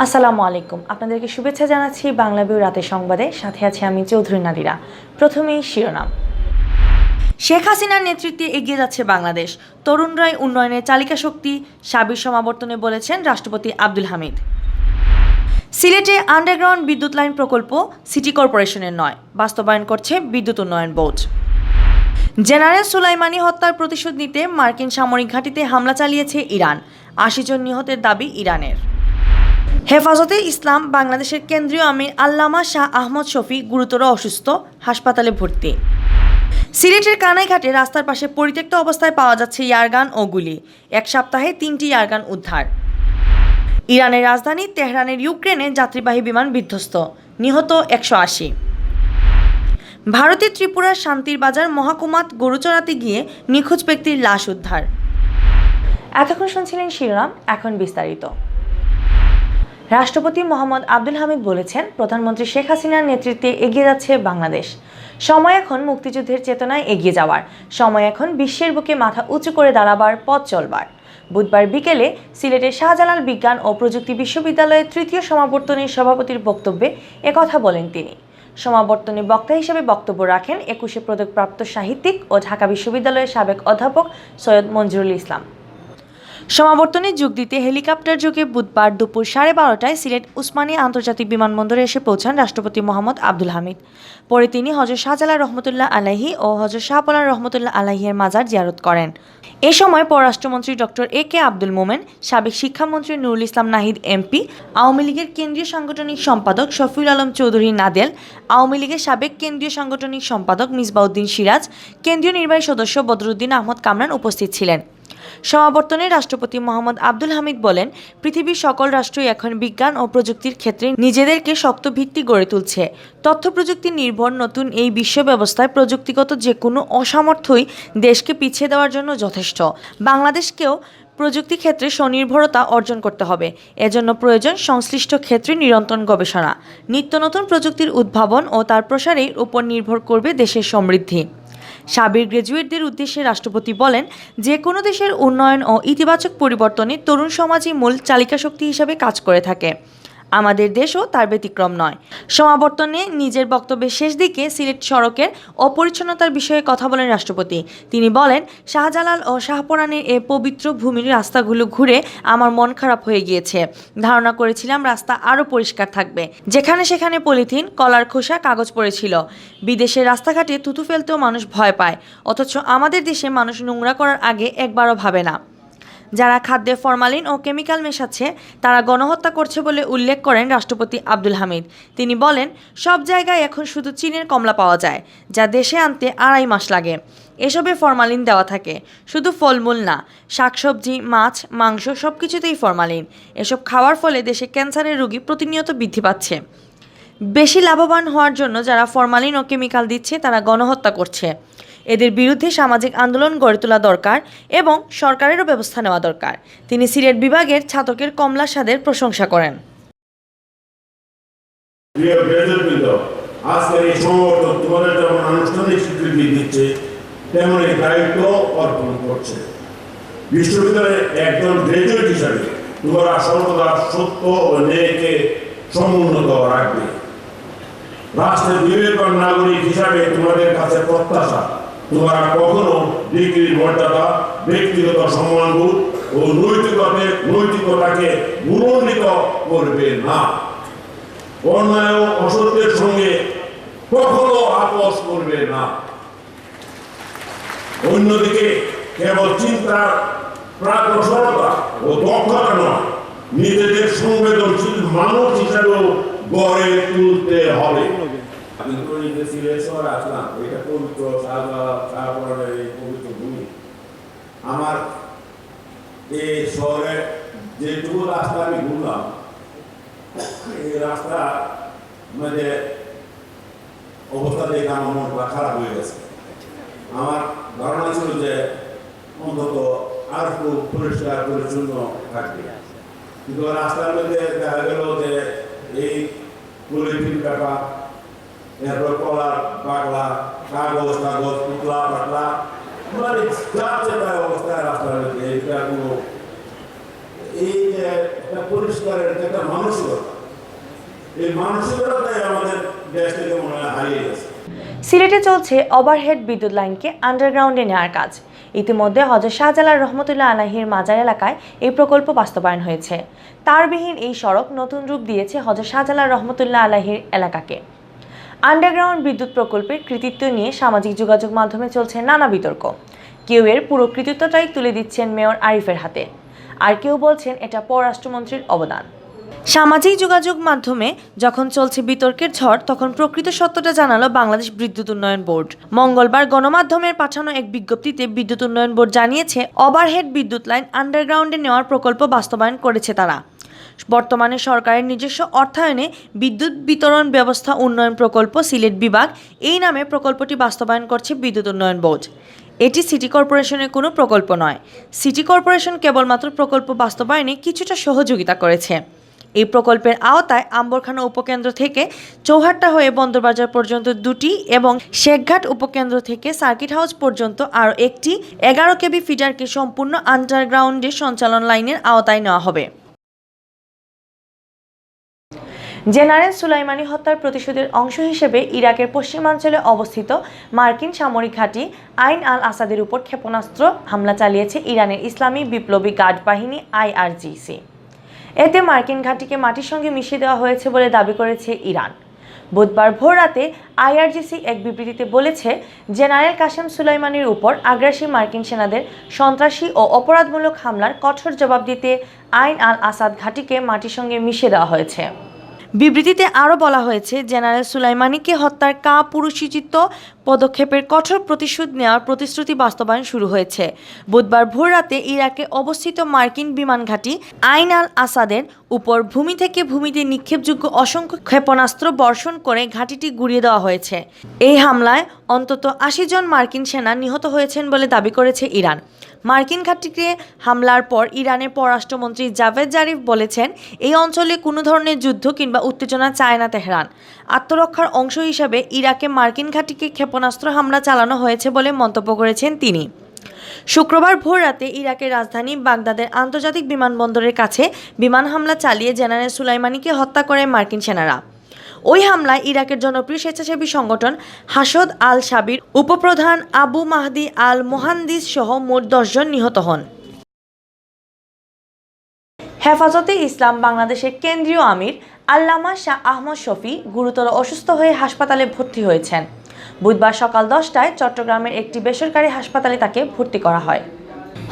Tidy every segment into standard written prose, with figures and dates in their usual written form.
আসসালামু আলাইকুম। আপনাদেরকে শুভেচ্ছা জানাচ্ছি বাংলাভিউ রাতের সংবাদে। সাথে আছি আমি চৌধুরী নাদিরা। প্রথমেই শিরোনাম। শেখ হাসিনার নেতৃত্বে এগিয়ে যাচ্ছে বাংলাদেশ, তরুণরাই উন্নয়নের চালিকা শক্তি, সাবির সমাবর্তনে বলেছেন রাষ্ট্রপতি আব্দুল হামিদ। সিলেটে আন্ডারগ্রাউন্ড বিদ্যুৎ লাইন প্রকল্প সিটি কর্পোরেশনের নয়, বাস্তবায়ন করছে বিদ্যুৎ উন্নয়ন বোর্ড। জেনারেল সুলাইমানি হত্যার প্রতিশোধ নিতে মার্কিন সামরিক ঘাঁটিতে হামলা চালিয়েছে ইরান, ৮০ জন নিহতের দাবি ইরানের। হেফাজতে ইসলাম বাংলাদেশের কেন্দ্রীয় আমির আল্লামা শাহ আহমদ শফি গুরুতর অসুস্থ, হাসপাতালে ভর্তি। সিলেটের কানাইঘাটে রাস্তার পাশে পরিত্যক্ত অবস্থায় পাওয়া যাচ্ছে ইয়ারগান ও গুলি, এক সপ্তাহে ৩টি ইয়ারগান উদ্ধার। ইরানের রাজধানী তেহরানের ইউক্রেনে যাত্রীবাহী বিমান বিধ্বস্ত, নিহত ১৮০। ভারতের ত্রিপুরার শান্তির বাজার মহাকুমাত গরু চড়াতে গিয়ে নিখোঁজ ব্যক্তির লাশ উদ্ধার। এতক্ষণ শুনছিলেন শিরোনাম, এখন বিস্তারিত। রাষ্ট্রপতি মোহাম্মদ আব্দুল হামিদ বলেছেন, প্রধানমন্ত্রী শেখ হাসিনার নেতৃত্বে এগিয়ে যাচ্ছে বাংলাদেশ। সময় এখন মুক্তিযুদ্ধের চেতনায় এগিয়ে যাওয়ার, সময় এখন বিশ্বের বুকে মাথা উঁচু করে দাঁড়াবার, পথ চলবার। বুধবার বিকেলে সিলেটের শাহজালাল বিজ্ঞান ও প্রযুক্তি বিশ্ববিদ্যালয়ের তৃতীয় সমাবর্তনের সভাপতির বক্তব্যে একথা বলেন তিনি। সমাবর্তনে বক্তা হিসেবে বক্তব্য রাখেন ২১শে পদকপ্রাপ্ত সাহিত্যিক ও ঢাকা বিশ্ববিদ্যালয়ের সাবেক অধ্যাপক সৈয়দ মঞ্জুরুল ইসলাম। সমাবর্তনে যোগ দিতে হেলিকপ্টার যোগে বুধবার দুপুর 12:30টায় সিলেট উসমানী আন্তর্জাতিক বিমানবন্দরে এসে পৌঁছান রাষ্ট্রপতি মোহাম্মদ আব্দুল হামিদ। পরে তিনি হযরত শাহজালাল রহমতুল্লাহ আলাইহি ও হযরত শাহপরান রহমতুল্লাহ আলাইহির মাজার জিয়ারত করেন। এ সময় পররাষ্ট্রমন্ত্রী ডক্টর এ.কে. আব্দুল মোমেন, সাবেক শিক্ষামন্ত্রী নুরুল ইসলাম নাহিদ এমপি, আওয়ামী লীগের কেন্দ্রীয় সাংগঠনিক সম্পাদক শফিউল আলম চৌধুরী নাদেল, আওয়ামী লীগের সাবেক কেন্দ্রীয় সাংগঠনিক সম্পাদক মিসবাউদ্দিন সিরাজ, কেন্দ্রীয় নির্বাহী সদস্য বদরুদ্দিন আহমদ কামরান উপস্থিত ছিলেন। সমাবর্তনে রাষ্ট্রপতি মোহাম্মদ আব্দুল হামিদ বলেন, পৃথিবীর সকল রাষ্ট্রই এখন বিজ্ঞান ও প্রযুক্তির ক্ষেত্রে নিজেদেরকে শক্ত ভিত্তি গড়ে তুলছে। তথ্য প্রযুক্তি নির্ভর নতুন এই বিশ্ব ব্যবস্থায় প্রযুক্তিগত যে কোনো অসামর্থ্যই দেশকে পিছিয়ে দেওয়ার জন্য যথেষ্ট। বাংলাদেশকেও প্রযুক্তি ক্ষেত্রে স্বনির্ভরতা অর্জন করতে হবে। এজন্য প্রয়োজন সংশ্লিষ্ট ক্ষেত্রে নিরন্তর গবেষণা। নিত্য নতুন প্রযুক্তির উদ্ভাবন ও তার প্রসারের উপর নির্ভর করবে দেশের সমৃদ্ধি। সাবেক গ্র্যাজুয়েটদের উদ্দেশ্যে রাষ্ট্রপতি বলেন, যে কোনো দেশের উন্নয়ন ও ইতিবাচক পরিবর্তনে তরুণ সমাজই মূল চালিকা শক্তি হিসাবে কাজ করে থাকে। আমাদের দেশও তার ব্যতিক্রম নয়। সমাবর্তনে নিজের বক্তব্যের শেষ দিকে সিলেট সড়কের অপরিচ্ছন্নতার বিষয়ে কথা বলেন রাষ্ট্রপতি। তিনি বলেন, শাহজালাল ও শাহপরানের এ পবিত্র ভূমির রাস্তাগুলো ঘুরে আমার মন খারাপ হয়ে গিয়েছে। ধারণা করেছিলাম রাস্তা আরও পরিষ্কার থাকবে। যেখানে সেখানে পলিথিন, কলার খোসা, কাগজ পড়েছিল। বিদেশের রাস্তাঘাটে থুতু ফেলতেও মানুষ ভয় পায়, অথচ আমাদের দেশে মানুষ নোংরা করার আগে একবারও ভাবে না। যারা খাদ্যে ফরমালিন ও কেমিক্যাল মেশাচ্ছে তারা গণহত্যা করছে বলে উল্লেখ করেন রাষ্ট্রপতি আব্দুল হামিদ। তিনি বলেন, সব জায়গায় এখন শুধু চীনের কমলা পাওয়া যায়, যা দেশে আনতে ২.৫ মাস লাগে। এসবে ফরমালিন দেওয়া থাকে। শুধু ফলমূল না, শাকসবজি, মাছ, মাংস সব কিছুতেই ফরমালিন। এসব খাওয়ার ফলে দেশে ক্যান্সারের রোগী প্রতিনিয়ত বৃদ্ধি পাচ্ছে। বেশি লাভবান হওয়ার জন্য যারা ফরমালিন ও কেমিক্যাল দিচ্ছে তারা গণহত্যা করছে। এদের বিরুদ্ধে সামাজিক আন্দোলন গড়ে তোলা দরকার এবং সরকারেরও ব্যবস্থা নেওয়া দরকার। তিনি সিলেট বিভাগের ছাতকের কমলা স্বাদের প্রশংসা করেন। আজকের এই সংগঠন তোমাদের যেমন আনুষ্ঠানিক স্বীকৃতি দিচ্ছে, তেমনি দায়িত্ব অর্পণ করছে। বিশ্ববিদ্যালয়ের একজন গ্রাজুয়েট হিসাবে তোমরা সর্বদা সত্য ও ন্যায়কে সমুন্নত রাখবে। রাষ্ট্রের বিবেকবান নাগরিক হিসাবে তোমাদের কাছে প্রত্যাশা, তোমরা কখনো ডিগ্রির মর্যাদা, ব্যক্তিগত সম্মানবোধ ও নৈতিকতাকে ভুলণ্ডিত করবে না। অন্যায় ও অসত্যের সঙ্গে কখনো আপোষ করবে না। অন্যদিকে কেবল চিন্তার প্রাকসরতা ও দক্ষতা নয়, নিজেদের সংবেদনশীল মানুষ হিসেবেও গড়ে তুলতে হবে। আমার এই শহরে যেটুকু রাস্তা আমি ঘুরলাম, এই রাস্তা মানে অবস্থা দেখে আমার মনটা খারাপ হয়ে গেছে। আমার ধারণা ছিল যে অন্তত আর একটু পরিষ্কার পরিচ্ছন্ন থাকবে, কিন্তু রাস্তার মধ্যে দেখা গেল যে এই পলিথিন পেপার, এরপর কলার পাগলা, কাগজ পুতলা পাতলা, মানে যাচ্ছে তার অবস্থায় রাস্তার মধ্যে। এটা কোনো এই যে একটা পরিষ্কারের একটা মানসিকতা, এই মানসিকতাটাই আমাদের দেশ থেকে মনে হয় হারিয়ে গেছে। সিলেটে চলছে ওভারহেড বিদ্যুৎ লাইনকে আন্ডারগ্রাউন্ডে নেওয়ার কাজ। ইতিমধ্যে হযরত শাহজালাল রহমতুল্লাহ আলাইহির মাজার এলাকায় এই প্রকল্প বাস্তবায়ন হয়েছে। তারবিহীন এই সড়ক নতুন রূপ দিয়েছে হযরত শাহজালাল রহমতুল্লাহ আলাইহির এলাকাকে। আন্ডারগ্রাউন্ড বিদ্যুৎ প্রকল্পের কৃতিত্ব নিয়ে সামাজিক যোগাযোগ মাধ্যমে চলছে নানা বিতর্ক। কেউ এর পুরো কৃতিত্বটাই তুলে দিচ্ছেন মেয়র আরিফের হাতে, আর কেউ বলছেন এটা পররাষ্ট্রমন্ত্রীর অবদান। সামাজিক যোগাযোগ মাধ্যমে যখন চলছে বিতর্কের ঝড়, তখন প্রকৃত সত্যটা জানালো বাংলাদেশ বিদ্যুৎ উন্নয়ন বোর্ড। মঙ্গলবার গণমাধ্যমের পাঠানো এক বিজ্ঞপ্তিতে বিদ্যুৎ উন্নয়ন বোর্ড জানিয়েছে, ওভারহেড বিদ্যুৎ লাইন আন্ডারগ্রাউন্ডে নেওয়ার প্রকল্প বাস্তবায়ন করেছে তারা। বর্তমানে সরকারের নিজস্ব অর্থায়নে বিদ্যুৎ বিতরণ ব্যবস্থা উন্নয়ন প্রকল্প সিলেট বিভাগ এই নামে প্রকল্পটি বাস্তবায়ন করছে বিদ্যুৎ উন্নয়ন বোর্ড। এটি সিটি কর্পোরেশনের কোনো প্রকল্প নয়। সিটি কর্পোরেশন কেবলমাত্র প্রকল্প বাস্তবায়নে কিছুটা সহযোগিতা করেছে। এই প্রকল্পের আওতায় আম্বরখানা উপকেন্দ্র থেকে চৌহাট্টা হয়ে বন্দরবাজার পর্যন্ত 2টি এবং শেখঘাট উপকেন্দ্র থেকে সার্কিট হাউস পর্যন্ত আরও একটি 11 কেবি ফিডারকে সম্পূর্ণ আন্ডারগ্রাউন্ডে সঞ্চালন লাইনের আওতায় নেওয়া হবে। জেনারেল সুলাইমানি হত্যার প্রতিশোধের অংশ হিসেবে ইরাকের পশ্চিমাঞ্চলে অবস্থিত মার্কিন সামরিক ঘাঁটি আইন আল আসাদের উপর ক্ষেপণাস্ত্র হামলা চালিয়েছে ইরানের ইসলামী বিপ্লবী গার্ড বাহিনী IRGC। এতে মার্কিন ঘাঁটিকে মাটির সঙ্গে মিশিয়ে দেওয়া হয়েছে বলে দাবি করেছে ইরান। বুধবার ভোররাতে IRGC এক বিবৃতিতে বলেছে, জেনারেল কাসেম সুলাইমানির উপর আগ্রাসী মার্কিন সেনাদের সন্ত্রাসী ও অপরাধমূলক হামলার কঠোর জবাব দিতে আইন আল আসাদ ঘাঁটিকে মাটির সঙ্গে মিশিয়ে দেওয়া হয়েছে। বিবৃতিতে আরও বলা হয়েছে, জেনারেল সুলাইমানিকে হত্যার কাপুরুষোচিত পদক্ষেপের কঠোর প্রতিশোধ নেওয়ার প্রতিশ্রুতি বাস্তবায়ন শুরু হয়েছে। বুধবার ভোররাতে ইরাকে অবস্থিত মার্কিন বিমান ঘাঁটি আইন আল আসাদের উপর ভূমি থেকে ভূমিতে নিক্ষেপযোগ্য অসংখ্য ক্ষেপণাস্ত্র বর্ষণ করে ঘাঁটিটি গুঁড়িয়ে দেওয়া হয়েছে। এই হামলায় অন্তত 80 জন মার্কিন সেনা নিহত হয়েছেন বলে দাবি করেছে ইরান। মার্কিন ঘাঁটিকে হামলার পর ইরানের পররাষ্ট্রমন্ত্রী জাভেদ জারিফ বলেছেন, এই অঞ্চলে কোনো ধরনের যুদ্ধ কিংবা উত্তেজনা চায় না তেহরান। আত্মরক্ষার অংশ হিসাবে ইরাকে মার্কিন ঘাঁটিকে ক্ষেপণাস্ত্র হামলা চালানো হয়েছে বলে মন্তব্য করেছেন তিনি। শুক্রবার ভোররাতে ইরাকের রাজধানী বাগদাদের আন্তর্জাতিক বিমানবন্দরের কাছে বিমান হামলা চালিয়ে জেনারেল সুলাইমানিকে হত্যা করে মার্কিন সেনারা। ওই হামলায় ইরাকের জনপ্রিয় স্বেচ্ছাসেবী সংগঠন হাসদ আল শাবির উপপ্রধান আবু মাহদি আল মোহান্দিস সহ মোট 10 জন নিহত হন। হেফাজতে ইসলাম বাংলাদেশের কেন্দ্রীয় আমির আল্লামা শাহ আহমদ শফি গুরুতর অসুস্থ হয়ে হাসপাতালে ভর্তি হয়েছেন। বুধবার সকাল 10টায় চট্টগ্রামের একটি বেসরকারি হাসপাতালে তাকে ভর্তি করা হয়।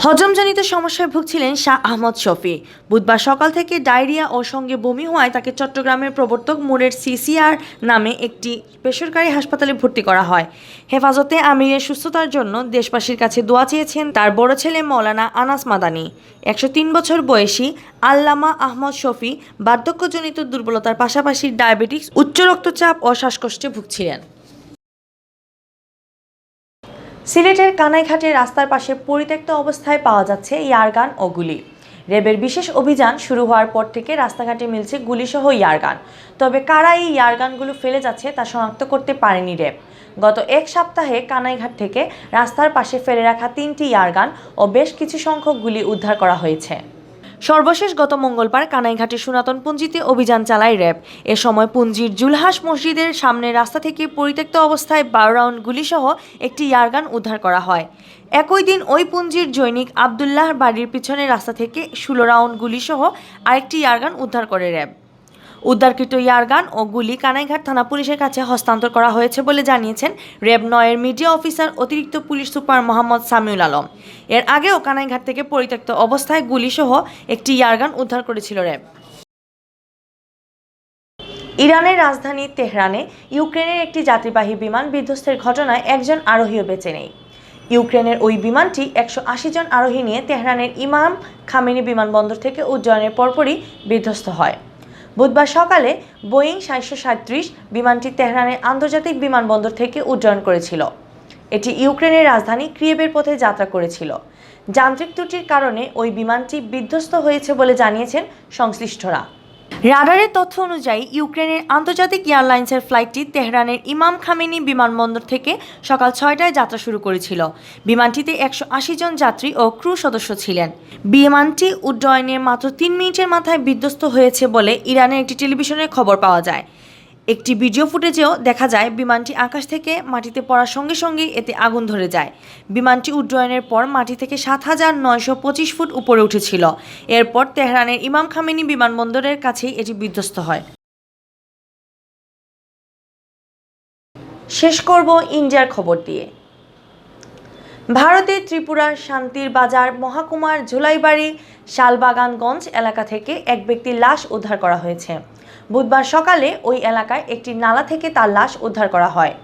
হজমজনিত সমস্যায় ভুগছিলেন শাহ আহমদ শফি। বুধবার সকাল থেকে ডায়রিয়া ও সঙ্গে বমি হওয়ায় তাকে চট্টগ্রামের প্রবর্তক মোড়ের CCR নামে একটি বেসরকারি হাসপাতালে ভর্তি করা হয়। হেফাজতে আমিরের সুস্থতার জন্য দেশবাসীর কাছে দোয়া চেয়েছেন তার বড় ছেলে মৌলানা আনাস মাদানী। 103 বছর বয়সী আল্লামা আহমদ শফি বার্ধক্যজনিত দুর্বলতার পাশাপাশি ডায়াবেটিস, উচ্চ রক্তচাপ ও শ্বাসকষ্টে ভুগছিলেন। সিলেটের কানাইঘাটের রাস্তার পাশে পরিত্যক্ত অবস্থায় পাওয়া যাচ্ছে ইয়ারগান ও গুলি। র্যাবের বিশেষ অভিযান শুরু হওয়ার পর থেকে রাস্তাঘাটে মিলছে গুলিসহ ইয়ারগান। তবে কারা এই ইয়ারগানগুলো ফেলে যাচ্ছে তা শনাক্ত করতে পারেনি র্যাব। গত এক সপ্তাহে কানাইঘাট থেকে রাস্তার পাশে ফেলে রাখা 3টি ইয়ারগান ও বেশ কিছু সংখ্যক গুলি উদ্ধার করা হয়েছে। সর্বশেষ গত মঙ্গলবার কানাইঘাটের সনাতন পুঞ্জিতে অভিযান চালায় র্যাব। এ সময় পুঞ্জির জুলহাস মসজিদের সামনের রাস্তা থেকে পরিত্যক্ত অবস্থায় 12 রাউন্ড গুলিসহ একটি ইয়ারগান উদ্ধার করা হয়। একই দিন ওই পুঞ্জির জৈনিক আবদুল্লাহর বাড়ির পিছনের রাস্তা থেকে 16 রাউন্ড গুলিসহ আরেকটি ইয়ারগান উদ্ধার করে র্যাব। উদ্ধারকৃত ইয়ারগান ও গুলি কানাইঘাট থানা পুলিশের কাছে হস্তান্তর করা হয়েছে বলে জানিয়েছেন র্যাব 9-এর মিডিয়া অফিসার অতিরিক্ত পুলিশ সুপার মোহাম্মদ সামিউল আলম। এর আগেও কানাইঘাট থেকে পরিত্যক্ত অবস্থায় গুলিসহ একটি ইয়ারগান উদ্ধার করেছিল র্যাব। ইরানের রাজধানী তেহরানে ইউক্রেনের একটি যাত্রীবাহী বিমান বিধ্বস্তের ঘটনায় একজন আরোহীও বেঁচে নেই। ইউক্রেনের ওই বিমানটি 180 জন আরোহী নিয়ে তেহরানের ইমাম খামেনি বিমানবন্দর থেকে উড্ডয়নের পরপরই বিধ্বস্ত হয়। বুধবার সকালে বোয়িং 737 বিমানটি তেহরানের আন্তর্জাতিক বিমানবন্দর থেকে উড্ডয়ন করেছিল। এটি ইউক্রেনের রাজধানী কিয়েভের পথে যাত্রা করেছিল। যান্ত্রিক ত্রুটির কারণে ওই বিমানটি বিধ্বস্ত হয়েছে বলে জানিয়েছেন সংশ্লিষ্টরা। রাডারের তথ্য অনুযায়ী ইউক্রেনের আন্তর্জাতিক এয়ারলাইন্সের ফ্লাইটটি তেহরানের ইমাম খামেনি বিমানবন্দর থেকে সকাল 6টায় যাত্রা শুরু করেছিল। বিমানটিতে 180 জন যাত্রী ও ক্রু সদস্য ছিলেন। বিমানটি উড্ডয়নের মাত্র 3 মিনিটের মাথায় বিধ্বস্ত হয়েছে বলে ইরানের একটি টেলিভিশনের খবর পাওয়া যায়। একটি ভিডিও ফুটেজেও দেখা যায় বিমানটি আকাশ থেকে মাটিতে পড়ার সঙ্গে সঙ্গেই এতে আগুন ধরে যায়। বিমানটি উড্ডয়নের পর মাটি থেকে 7,925 ফুট উপরে উঠেছিল। এরপর তেহরানের ইমাম খামেনি বিমানবন্দরের কাছেই এটি বিধ্বস্ত হয়। শেষ করব ইন্ডিয়ার খবর দিয়ে। ভারতের ত্রিপুরার শান্তির বাজার মহাকুমার ঝুলাইবাড়ি শালবাগানগঞ্জ এলাকা থেকে এক ব্যক্তির লাশ উদ্ধার করা হয়েছে। বুধবার সকালে ওই এলাকায় একটি নালা থেকে তার লাশ উদ্ধার করা হয়।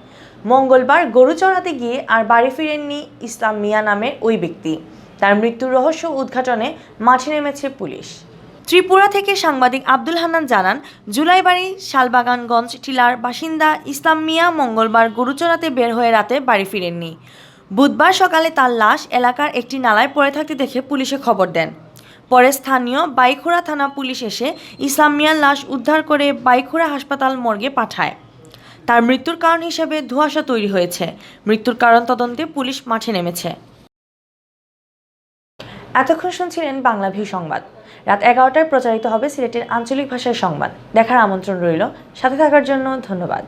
মঙ্গলবার গরু চড়াতে গিয়ে আর বাড়ি ফিরেননি ইসলাম মিয়া নামের ওই ব্যক্তি। তার মৃত্যুর রহস্য উদ্ঘাটনে মাঠে নেমেছে পুলিশ। ত্রিপুরা থেকে সাংবাদিক আব্দুল হান্নান জানান, জুলাইবাড়ি শালবাগানগঞ্জ টিলার বাসিন্দা ইসলাম মিয়া মঙ্গলবার গরু চড়াতে বের হয়ে রাতে বাড়ি ফিরেননি। বুধবার সকালে তার লাশ এলাকার একটি নালায় পড়ে থাকতে দেখে পুলিশে খবর দেন। পরে স্থানীয় বাইখোড়া থানা পুলিশ এসে ইসলাম মিয়ার লাশ উদ্ধার করে বাইখোড়া হাসপাতাল মর্গে পাঠায়। তার মৃত্যুর কারণ হিসেবে ধোঁয়াশা তৈরি হয়েছে। মৃত্যুর কারণ তদন্তে পুলিশ মাঠে নেমেছে। এতক্ষণ শুনছিলেন বাংলা ভিউ সংবাদ। রাত 11টায় প্রচারিত হবে সিলেটের আঞ্চলিক ভাষার সংবাদ। দেখার আমন্ত্রণ রইল। সাথে থাকার জন্য ধন্যবাদ।